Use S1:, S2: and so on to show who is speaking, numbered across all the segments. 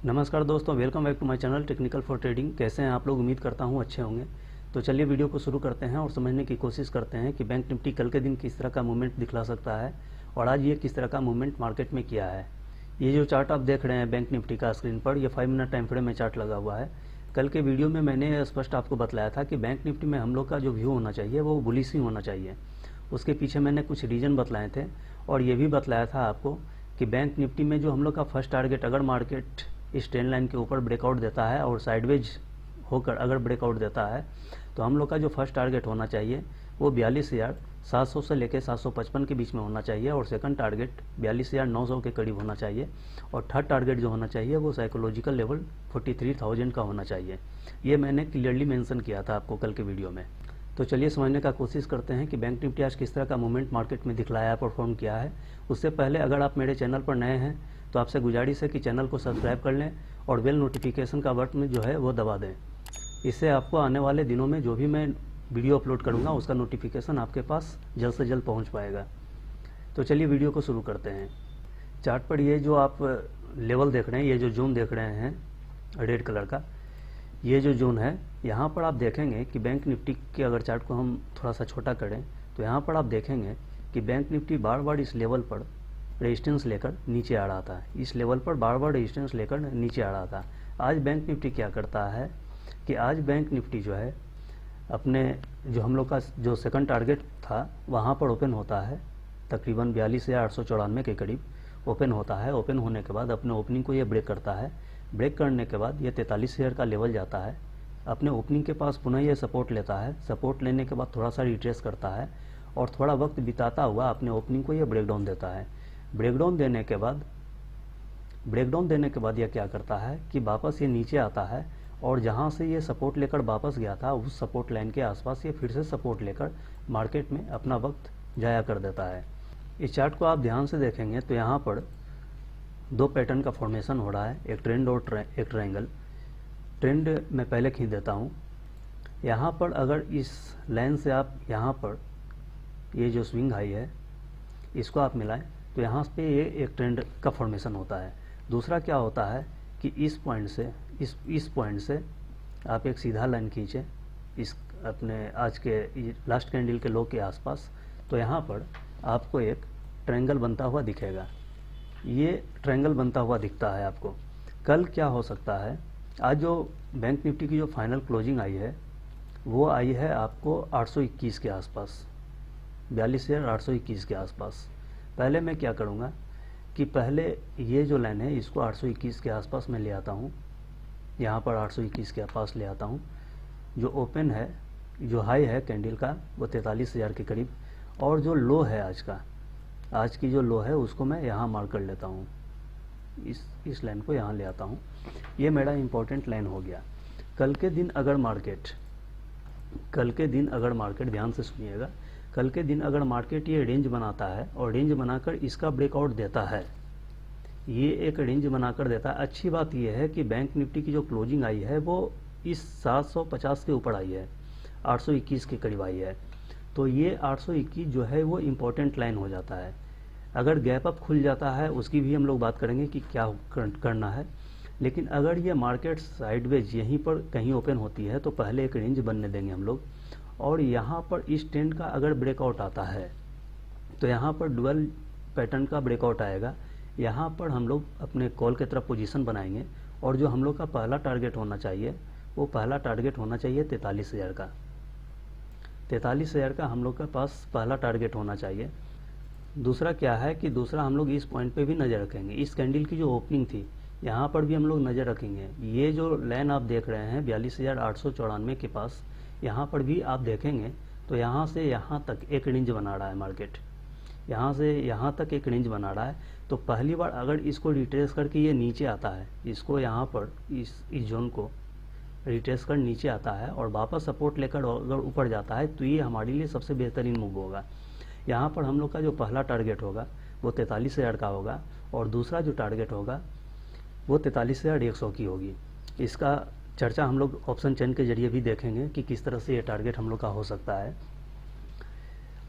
S1: नमस्कार दोस्तों, welcome back to my channel technical for trading. कैसे हैं आप लोग? उम्मीद करता हूं अच्छे होंगे। तो चलिए वीडियो को शुरू करते हैं और समझने की कोशिश करते हैं कि बैंक निफ्टी कल के दिन किस तरह का मूवमेंट दिखला सकता है और आज ये किस तरह का मूवमेंट मार्केट में किया है। ये जो चार्ट आप देख रहे हैं बैंक निफ्टी का स्क्रीन पर, ये 5 मिनट टाइम फ्रेम में चार्ट लगा हुआ है। कल के वीडियो में मैंने स्पष्ट आपको बतलाया था कि बैंक निफ्टी में हम लोग का जो व्यू होना चाहिए वो बुलिश ही होना चाहिए। उसके पीछे मैंने कुछ रीजन बतलाए थे और ये भी बतलाया था आपको कि बैंक निफ्टी में जो हम लोग का फर्स्ट टारगेट अगर मार्केट इस ट्रेंड लाइन के ऊपर ब्रेकआउट देता है और साइडवेज होकर अगर ब्रेकआउट देता है तो हम लोग का जो फर्स्ट टारगेट होना चाहिए वो 42,700 से लेकर 755 के बीच में होना चाहिए और सेकंड टारगेट 42,900 के करीब होना चाहिए और थर्ड टारगेट जो होना चाहिए वो साइकोलॉजिकल लेवल 43,000 का होना चाहिए। ये मैंने क्लियरली मेंशन किया था आपको कल के वीडियो में। तो चलिए समझने का कोशिश करते हैं कि बैंक निफ्टी आज किस तरह का मूवमेंट मार्केट में दिखलाया है, परफॉर्म किया है। उससे पहले अगर आप मेरे चैनल पर नए हैं तो आपसे गुजारिश है कि चैनल को सब्सक्राइब कर लें और बेल नोटिफिकेशन का बटन जो है वो दबा दें। इससे आपको आने वाले दिनों में जो भी मैं वीडियो अपलोड करूँगा उसका नोटिफिकेशन आपके पास जल्द से जल्द पहुँच पाएगा। तो चलिए वीडियो को शुरू करते हैं। चार्ट पर ये जो आप लेवल देख रहे हैं, ये जो जोन देख रहे हैं रेड कलर का, ये जो जोन है, यहाँ पर आप देखेंगे कि बैंक निफ्टी के अगर चार्ट को हम थोड़ा सा छोटा करें तो यहाँ पर आप देखेंगे कि बैंक निफ्टी बार बार इस लेवल पर रेजिस्टेंस लेकर नीचे आ रहा था। इस लेवल पर बार बार रेजिस्टेंस लेकर नीचे आ रहा था। आज बैंक निफ्टी क्या करता है कि आज बैंक निफ्टी जो है अपने जो हम लोग का जो सेकंड टारगेट था वहाँ पर ओपन होता है, तकरीबन 42,894 के करीब ओपन होता है। ओपन होने के बाद अपने ओपनिंग को ये ब्रेक करता है। ब्रेक करने के बाद ये 43,000 का लेवल जाता है। अपने ओपनिंग के पास पुनः ये सपोर्ट लेता है। सपोर्ट लेने के बाद थोड़ा सा रिट्रेस करता है और थोड़ा वक्त बिताता हुआ अपने ओपनिंग को ये ब्रेकडाउन देता है। ब्रेकडाउन देने के बाद यह क्या करता है कि वापस ये नीचे आता है और जहाँ से ये सपोर्ट लेकर वापस गया था उस सपोर्ट लाइन के आसपास ये फिर से सपोर्ट लेकर मार्केट में अपना वक्त जाया कर देता है। इस चार्ट को आप ध्यान से देखेंगे तो यहाँ पर दो पैटर्न का फॉर्मेशन हो रहा है, एक ट्रेंड और एक ट्रायंगल। ट्रेंड मैं पहले खींच देता हूँ। यहाँ पर अगर इस लाइन से आप यहाँ पर ये जो स्विंग हाई है इसको आप मिलाएं तो यहाँ पे ये एक ट्रेंड का फॉर्मेशन होता है। दूसरा क्या होता है कि इस पॉइंट से आप एक सीधा लाइन खींचें इस अपने आज के लास्ट कैंडल के लो के आसपास, तो यहाँ पर आपको एक ट्रायंगल बनता हुआ दिखेगा। ये ट्रायंगल बनता हुआ दिखता है आपको। कल क्या हो सकता है, आज जो बैंक निफ्टी की जो फाइनल क्लोजिंग आई है वो आई है आपको 821 के आसपास, 42,821 के आसपास। पहले मैं क्या करूँगा कि पहले ये जो लाइन है इसको 821 के आसपास मैं ले आता हूँ। यहाँ पर 821 के पास ले आता हूँ। जो ओपन है, जो हाई है कैंडल का वो 43,000 के करीब, और जो लो है आज की जो लो है उसको मैं यहाँ मार्क कर लेता हूँ। इस लाइन को यहाँ ले आता हूँ। ये मेरा इम्पोर्टेंट लाइन हो गया। कल के दिन अगर मार्केट ध्यान से सुनिएगा, कल के दिन अगर मार्केट ये रेंज बनाता है और रेंज बनाकर इसका ब्रेकआउट देता है, ये एक रेंज बनाकर देता है। अच्छी बात ये है कि बैंक निफ्टी की जो क्लोजिंग आई है वो इस 750 के ऊपर आई है, 821 के करीब आई है। तो ये 821 जो है वो इम्पोर्टेंट लाइन हो जाता है। अगर गैप अप खुल जाता है उसकी भी हम लोग बात करेंगे कि क्या करना है, लेकिन अगर ये मार्केट साइडवेज यहीं पर कहीं ओपन होती है तो पहले एक रेंज बनने देंगे हम लोग, और यहाँ पर इस ट्रेंड का अगर ब्रेकआउट आता है तो यहाँ पर डुअल पैटर्न का ब्रेकआउट आएगा। यहाँ पर हम लोग अपने कॉल की तरफ पोजीशन बनाएंगे और जो हम लोग का पहला टारगेट होना चाहिए वो पहला टारगेट होना चाहिए 43,000 का। 43,000 का हम लोग के पास पहला टारगेट होना चाहिए। दूसरा क्या है कि दूसरा हम लोग इस पॉइंट पे भी नज़र रखेंगे। इस कैंडल की जो ओपनिंग थी यहाँ पर भी हम लोग नज़र रखेंगे। ये जो लाइन आप देख रहे हैं 42,894 के पास, यहाँ पर भी आप देखेंगे तो यहाँ से यहाँ तक एक रेंज बना रहा है मार्केट, यहाँ से यहाँ तक एक रेंज बना रहा है। तो पहली बार अगर इसको रिट्रेस करके ये नीचे आता है, इसको यहाँ पर इस जोन को रिट्रेस कर नीचे आता है और वापस सपोर्ट लेकर अगर ऊपर जाता है तो ये हमारे लिए सबसे बेहतरीन मूव होगा। यहाँ पर हम लोग का जो पहला टारगेट होगा वो 43,000 का होगा और दूसरा जो टारगेट होगा वो 43,100 की होगी। इसका चर्चा हम लोग ऑप्शन चेन के जरिए भी देखेंगे कि किस तरह से ये टारगेट हम लोग का हो सकता है।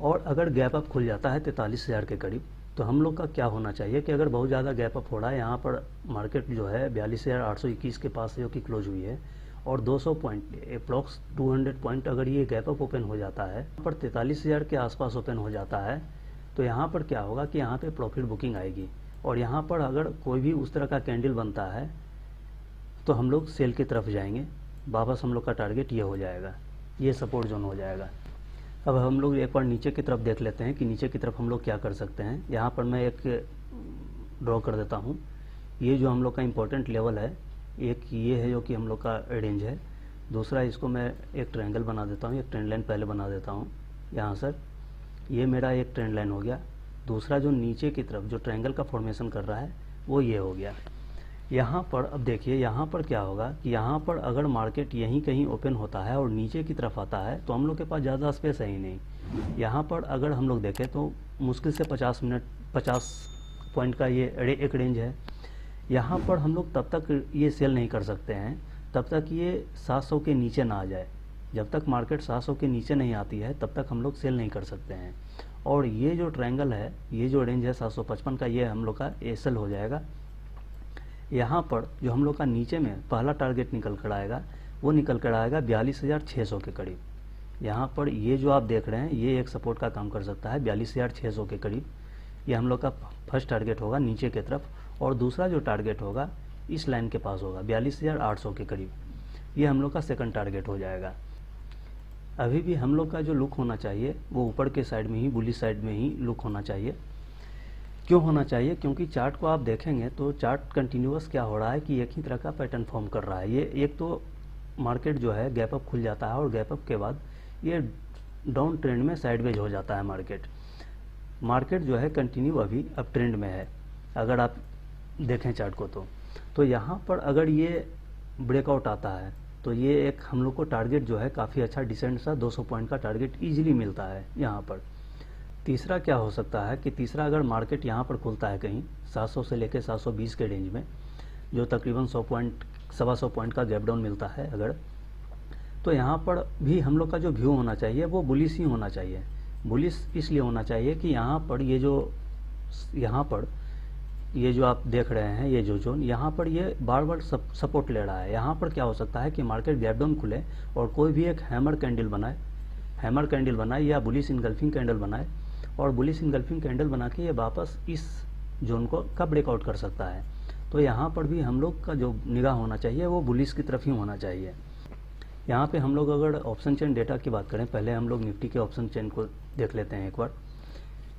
S1: और अगर गैप अप खुल जाता है 43,000 के करीब तो हम लोग का क्या होना चाहिए कि अगर बहुत ज़्यादा गैप अप हो रहा है, यहाँ पर मार्केट जो है 42,821 के पास जो कि क्लोज हुई है, और 200 पॉइंट अप्रॉक्स 200 पॉइंट अगर ये गैप अप ओपन हो जाता है, यहाँ पर 43,000 के आसपास ओपन हो जाता है, तो यहाँ पर क्या होगा कि यहाँ पे प्रॉफिट बुकिंग आएगी। और यहाँ पर अगर कोई भी उस तरह का कैंडल बनता है तो हम लोग सेल की तरफ जाएंगे, वापस हम लोग का टारगेट ये हो जाएगा, ये सपोर्ट जोन हो जाएगा। अब हम लोग एक बार नीचे की तरफ देख लेते हैं कि नीचे की तरफ हम लोग क्या कर सकते हैं। यहाँ पर मैं एक ड्रॉ कर देता हूँ। ये जो हम लोग का इम्पोर्टेंट लेवल है, एक ये है जो कि हम लोग का रेंज है। दूसरा इसको मैं एक ट्रायंगल बना देता हूँ, एक ट्रेंड लाइन पहले बना देता हूँ यहाँ सर। ये मेरा एक ट्रेंड लाइन हो गया। दूसरा जो नीचे की तरफ जो ट्रायंगल का फॉर्मेशन कर रहा है वो ये हो गया। यहाँ पर अब देखिए, यहाँ पर क्या होगा कि यहाँ पर अगर मार्केट यहीं कहीं ओपन होता है और नीचे की तरफ आता है तो हम लोग के पास ज़्यादा स्पेस है ही नहीं। यहाँ पर अगर हम लोग देखें तो मुश्किल से 50 पॉइंट का ये एक रेंज है। यहाँ पर हम लोग तब तक ये सेल नहीं कर सकते हैं तब तक ये 700 के नीचे ना आ जाए। जब तक मार्केट 700 के नीचे नहीं आती है तब तक हम लोग सेल नहीं कर सकते हैं। और ये जो ट्रायंगल है, ये जो रेंज है 755 का, ये हम लोग का एसएल हो जाएगा। यहाँ पर जो हम लोग का नीचे में पहला टारगेट निकल कर आएगा वो निकल कर आएगा 42,600 के करीब। यहाँ पर ये जो आप देख रहे हैं ये एक सपोर्ट का काम कर सकता है 42,600 के करीब। ये हम लोग का फर्स्ट टारगेट होगा नीचे की तरफ, और दूसरा जो टारगेट होगा इस लाइन के पास होगा 42,800 के करीब। ये हम लोग का सेकंड टारगेट हो जाएगा। अभी भी हम लोग का जो लुक होना चाहिए वो ऊपर के साइड में ही, बुलिश साइड में ही लुक होना चाहिए। क्यों होना चाहिए? क्योंकि चार्ट को आप देखेंगे तो चार्ट कंटिन्यूअस क्या हो रहा है कि एक ही तरह का पैटर्न फॉर्म कर रहा है। ये एक तो मार्केट जो है गैप अप खुल जाता है और गैप अप के बाद ये डाउन ट्रेंड में साइडवेज हो जाता है। मार्केट जो है कंटिन्यू अभी अप ट्रेंड में है अगर आप देखें चार्ट को। तो यहाँ पर अगर ये ब्रेकआउट आता है तो ये एक हम लोग को टारगेट जो है काफ़ी अच्छा डिसेंट सा 200 पॉइंट का टारगेट इजीली मिलता है यहाँ पर। तीसरा क्या हो सकता है कि तीसरा अगर मार्केट यहाँ पर खुलता है कहीं 700 से लेकर 720 के रेंज में, जो तकरीबन 100 पॉइंट 125 पॉइंट का गैप डाउन मिलता है अगर, तो यहाँ पर भी हम लोग का जो व्यू होना चाहिए वो बुलिश ही होना चाहिए। बुलिश इसलिए होना चाहिए कि यहाँ पर ये जो आप देख रहे हैं ये जो जोन, यहाँ पर ये बार बार सपोर्ट ले रहा है। यहाँ पर क्या हो सकता है कि मार्केट गैप डाउन खुले और कोई भी एक हैमर कैंडल बनाए या बुलिश इनगल्फिंग कैंडल बनाए, और बुलिश इनगल्फिंग कैंडल बना के ये वापस इस जोन का ब्रेकआउट कर सकता है। तो यहाँ पर भी हम लोग का जो निगाह होना चाहिए वो बुलिश की तरफ ही होना चाहिए। यहाँ पे हम लोग अगर ऑप्शन चेन डेटा की बात करें, पहले हम लोग निफ्टी के ऑप्शन चेन को देख लेते हैं एक बार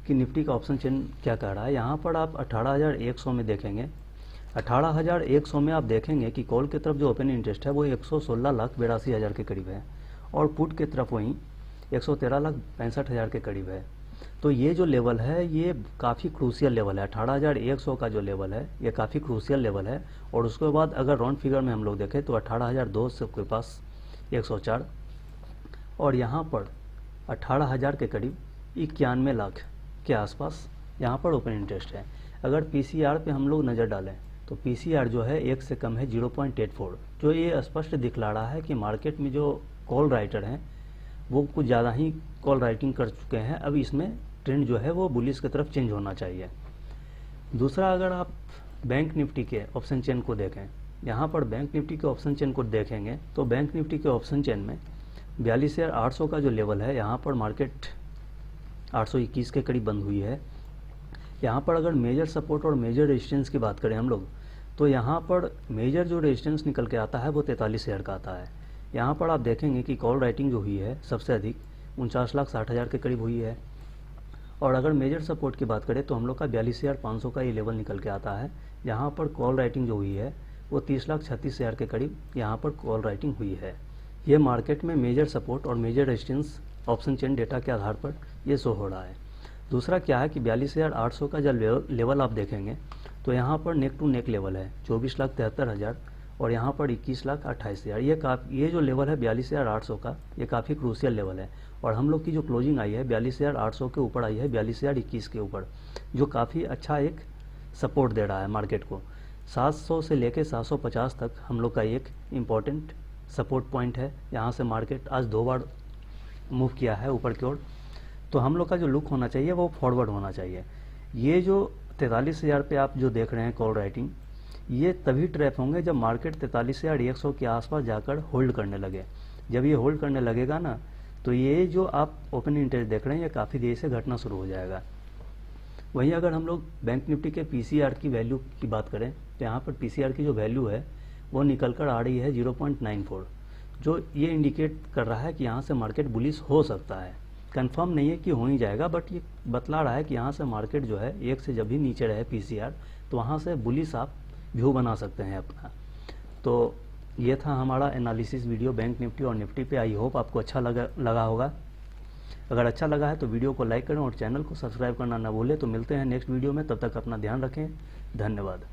S1: कि निफ्टी का ऑप्शन चेन क्या कह रहा है। यहाँ पर आप 18,100 में देखेंगे, 18,100 में आप देखेंगे कि कॉल की तरफ जो ओपन इंटरेस्ट है वो 116,82,000 के करीब है, और पुट की तरफ वहीं 113,65,000 के करीब है। तो ये जो लेवल है ये काफ़ी क्रूशियल लेवल है। 18,100 का जो लेवल है ये काफ़ी क्रूशियल लेवल है। और उसके बाद अगर राउंड फिगर में हम लोग देखें तो 18,200 के पास 104, और यहाँ पर 18,000 के करीब 91 लाख के आसपास यहाँ पर ओपन इंटरेस्ट है। अगर पीसीआर पे हम लोग नज़र डालें तो पीसीआर जो है 1 से कम है 0.84, जो ये स्पष्ट दिखला रहा है कि मार्केट में जो कॉल राइटर हैं वो कुछ ज़्यादा ही कॉल राइटिंग कर चुके हैं। अब इसमें ट्रेंड जो है वो बुलिश की तरफ चेंज होना चाहिए। दूसरा, अगर आप बैंक निफ्टी के ऑप्शन चेन को देखें, यहाँ पर बैंक निफ्टी के ऑप्शन चेन को देखेंगे तो बैंक निफ्टी के ऑप्शन चेन में 42,800 का जो लेवल है यहाँ पर मार्केट 821 के करीब बंद हुई है। यहाँ पर अगर मेजर सपोर्ट और मेजर रेजिस्टेंस की बात करें हम लोग, तो यहाँ पर मेजर जो रेजिस्टेंस निकल के आता है वो 43,000 का आता है। यहाँ पर आप देखेंगे कि कॉल राइटिंग जो हुई है सबसे अधिक 49,60,000 के करीब हुई है। और अगर मेजर सपोर्ट की बात करें तो हम लोग का 42,500 का ये लेवल निकल के आता है। यहाँ पर कॉल राइटिंग जो हुई है वो 30,36,000 के करीब यहाँ पर कॉल राइटिंग हुई है। ये मार्केट में मेजर सपोर्ट और major resistance option chain data के आधार पर ये शो हो रहा है। दूसरा क्या है कि 42,800 का जब लेवल आप देखेंगे तो यहाँ पर नेक टू नेक लेवल है 24,73,000 और यहाँ पर 21,28,000। ये जो लेवल है 42,800 का, ये काफ़ी क्रूशियल लेवल है। और हम लोग की जो क्लोजिंग आई है 42,800 के ऊपर आई है, 42,021 के ऊपर, जो काफ़ी अच्छा एक सपोर्ट दे रहा है मार्केट को। 700 से लेकर 750 तक हम लोग का एक इम्पॉर्टेंट सपोर्ट पॉइंट है। यहाँ से मार्केट आज 2 बार मूव किया है ऊपर की ओर। तो हम लोग का जो लुक होना चाहिए वो फॉरवर्ड होना चाहिए। ये जो 43,000 पे आप जो देख रहे हैं कॉल राइटिंग, ये तभी ट्रैप होंगे जब मार्केट 43,100 के आसपास जाकर होल्ड करने लगे। जब ये होल्ड करने लगेगा ना, तो ये जो आप ओपन इंटरेस्ट देख रहे हैं ये काफ़ी देर से घटना शुरू हो जाएगा। वहीं अगर हम लोग बैंक निफ्टी के पीसीआर की वैल्यू की बात करें, तो यहाँ पर पीसीआर की जो वैल्यू है वो निकल कर आ रही है 0.94, जो ये इंडिकेट कर रहा है कि यहाँ से मार्केट बुलिश हो सकता है। कंफर्म नहीं है कि हो ही जाएगा, बट ये बतला रहा है कि यहाँ से मार्केट जो है एक से जब भी नीचे रहे पीसीआर, तो वहाँ से बुलिश आप व्यू बना सकते हैं अपना। तो ये था हमारा एनालिसिस वीडियो बैंक निफ्टी और निफ्टी पे। आई होप आपको अच्छा लगा होगा। अगर अच्छा लगा है तो वीडियो को लाइक करें और चैनल को सब्सक्राइब करना ना भूलें। तो मिलते हैं नेक्स्ट वीडियो में, तब तक अपना ध्यान रखें। धन्यवाद।